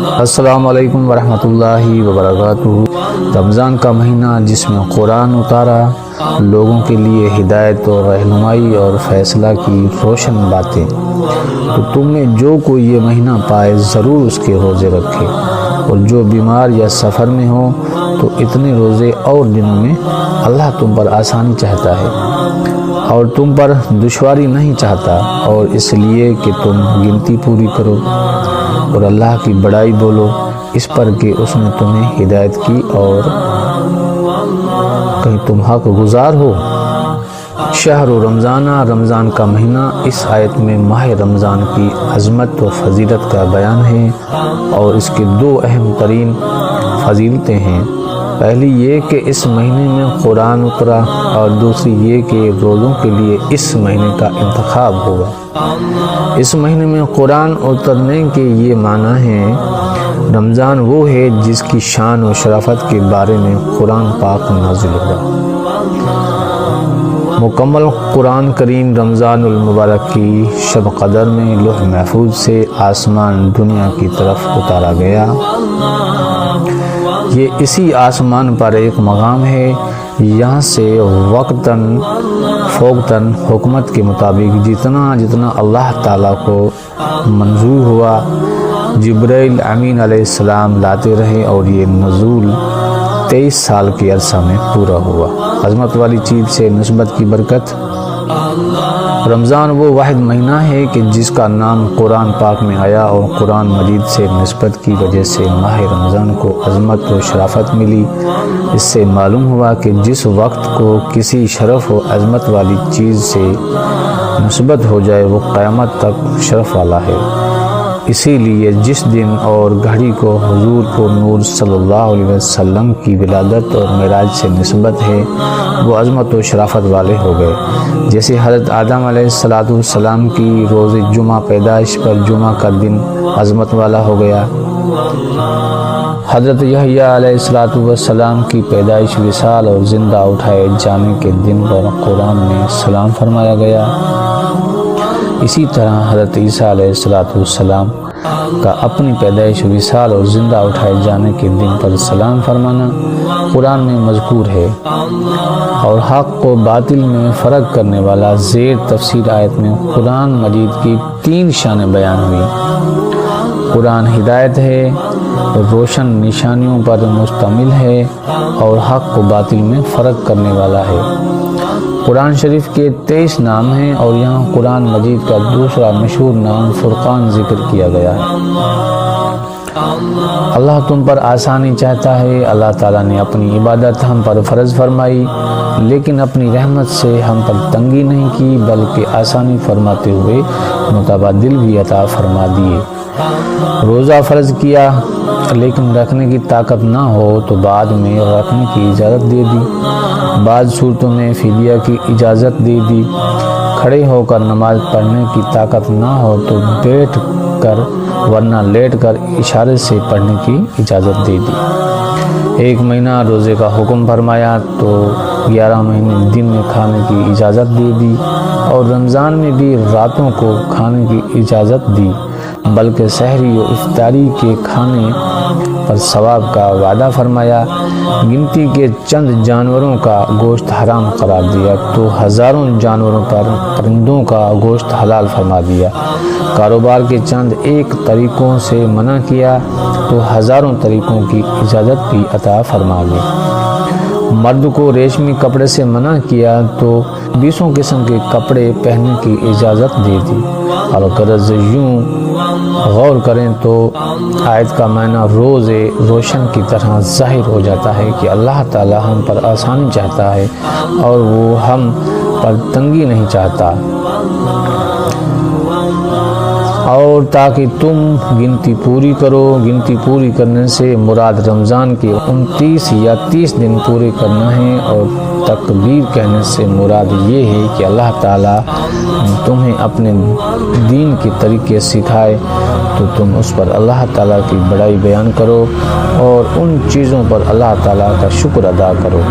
السلام علیکم ورحمۃ اللہ وبرکاتہ۔ رمضان کا مہینہ جس میں قرآن اتارا، لوگوں کے لیے ہدایت اور رہنمائی اور فیصلہ کی روشن باتیں، تو تم میں جو کوئی یہ مہینہ پائے ضرور اس کے روزے رکھے، اور جو بیمار یا سفر میں ہو تو اتنے روزے اور دنوں میں اللہ تم پر آسانی چاہتا ہے اور تم پر دشواری نہیں چاہتا، اور اس لیے کہ تم گنتی پوری کرو اور اللہ کی بڑائی بولو اس پر کہ اس نے تمہیں ہدایت کی اور کہیں تم حق گزار ہو۔ شہر رمضانہ، رمضان کا مہینہ، اس آیت میں ماہ رمضان کی عظمت و فضیلت کا بیان ہے، اور اس کے دو اہم ترین فضیلتیں ہیں۔ پہلی یہ کہ اس مہینے میں قرآن اترا، اور دوسری یہ کہ روزوں کے لیے اس مہینے کا انتخاب ہوا۔ اس مہینے میں قرآن اترنے کے یہ معنی ہیں، رمضان وہ ہے جس کی شان و شرافت کے بارے میں قرآن پاک نازل ہوا۔ مکمل قرآن کریم رمضان المبارک کی شب قدر میں لوح محفوظ سے آسمان دنیا کی طرف اتارا گیا۔ یہ اسی آسمان پر ایک مقام ہے، یہاں سے وقتاً فوقتاً حکمت کے مطابق جتنا اللہ تعالیٰ کو منظور ہوا، جبرائیل امین علیہ السلام لاتے رہے، اور یہ نزول 23 سال کے عرصہ میں پورا ہوا۔ عظمت والی چیز سے نسبت کی برکت۔ رمضان وہ واحد مہینہ ہے کہ جس کا نام قرآن پاک میں آیا، اور قرآن مجید سے نسبت کی وجہ سے ماہ رمضان کو عظمت و شرافت ملی۔ اس سے معلوم ہوا کہ جس وقت کو کسی شرف و عظمت والی چیز سے نسبت ہو جائے وہ قیامت تک شرف والا ہے۔ اسی لیے جس دن اور گھڑی کو حضور کو نور صلی اللہ علیہ وسلم کی ولادت اور معراج سے نسبت ہے، وہ عظمت و شرافت والے ہو گئے۔ جیسے حضرت آدم علیہ السلام کی روز جمعہ پیدائش پر جمعہ کا دن عظمت والا ہو گیا، حضرت یحییٰ علیہ السلام کی پیدائش وصال اور زندہ اٹھائے جانے کے دن پر قرآن میں سلام فرمایا گیا۔ اسی طرح حضرت عیسیٰ علیہ السلام کا اپنی پیدائش وصال اور زندہ اٹھائے جانے کے دن پر سلام فرمانا قرآن میں مذکور ہے۔ اور حق و باطل میں فرق کرنے والا زیر تفسیر آیت میں قرآن مجید کی 3 شانیں بیان ہوئی۔ قرآن ہدایت ہے، روشن نشانیوں پر مشتمل ہے، اور حق و باطل میں فرق کرنے والا ہے۔ قرآن شریف کے 23 نام ہیں، اور یہاں قرآن مجید کا دوسرا مشہور نام فرقان ذکر کیا گیا ہے۔ اللہ تم پر آسانی چاہتا ہے۔ اللہ تعالیٰ نے اپنی عبادت ہم پر فرض فرمائی، لیکن اپنی رحمت سے ہم پر تنگی نہیں کی، بلکہ آسانی فرماتے ہوئے متبادل بھی عطا فرما دیے۔ روزہ فرض کیا، لیکن رکھنے کی طاقت نہ ہو تو بعد میں رکھنے کی اجازت دے دی۔ بعض صورتوں میں فدیہ کی اجازت دے دی۔ کھڑے ہو کر نماز پڑھنے کی طاقت نہ ہو تو بیٹھ کر ورنہ لیٹ کر اشارے سے پڑھنے کی اجازت دے دی۔ 1 مہینہ روزے کا حکم فرمایا تو 11 مہینے دن میں کھانے کی اجازت دے دی، اور رمضان میں بھی راتوں کو کھانے کی اجازت دی، بلکہ سحری و افطاری کے کھانے پر ثواب کا وعدہ فرمایا۔ گنتی کے چند جانوروں کا گوشت حرام قرار دیا تو ہزاروں جانوروں پر پرندوں کا گوشت حلال فرما دیا۔ کاروبار کے چند ایک طریقوں سے منع کیا تو ہزاروں طریقوں کی اجازت بھی عطا فرما دی۔ مرد کو ریشمی کپڑے سے منع کیا تو 20 قسم کے کپڑے پہننے کی اجازت دے دی۔ اور غرض یوں غور کریں تو آیت کا معنی روز روشن کی طرح ظاہر ہو جاتا ہے کہ اللہ تعالی ہم پر آسانی چاہتا ہے، اور وہ ہم پر تنگی نہیں چاہتا، اور تاکہ تم گنتی پوری کرو۔ گنتی پوری کرنے سے مراد رمضان کے 29 یا 30 دن پورے کرنا ہے، اور تکبیر کہنے سے مراد یہ ہے کہ اللہ تعالیٰ تمہیں اپنے دین کے طریقے سکھائے تو تم اس پر اللہ تعالیٰ کی بڑائی بیان کرو، اور ان چیزوں پر اللہ تعالیٰ کا شکر ادا کرو۔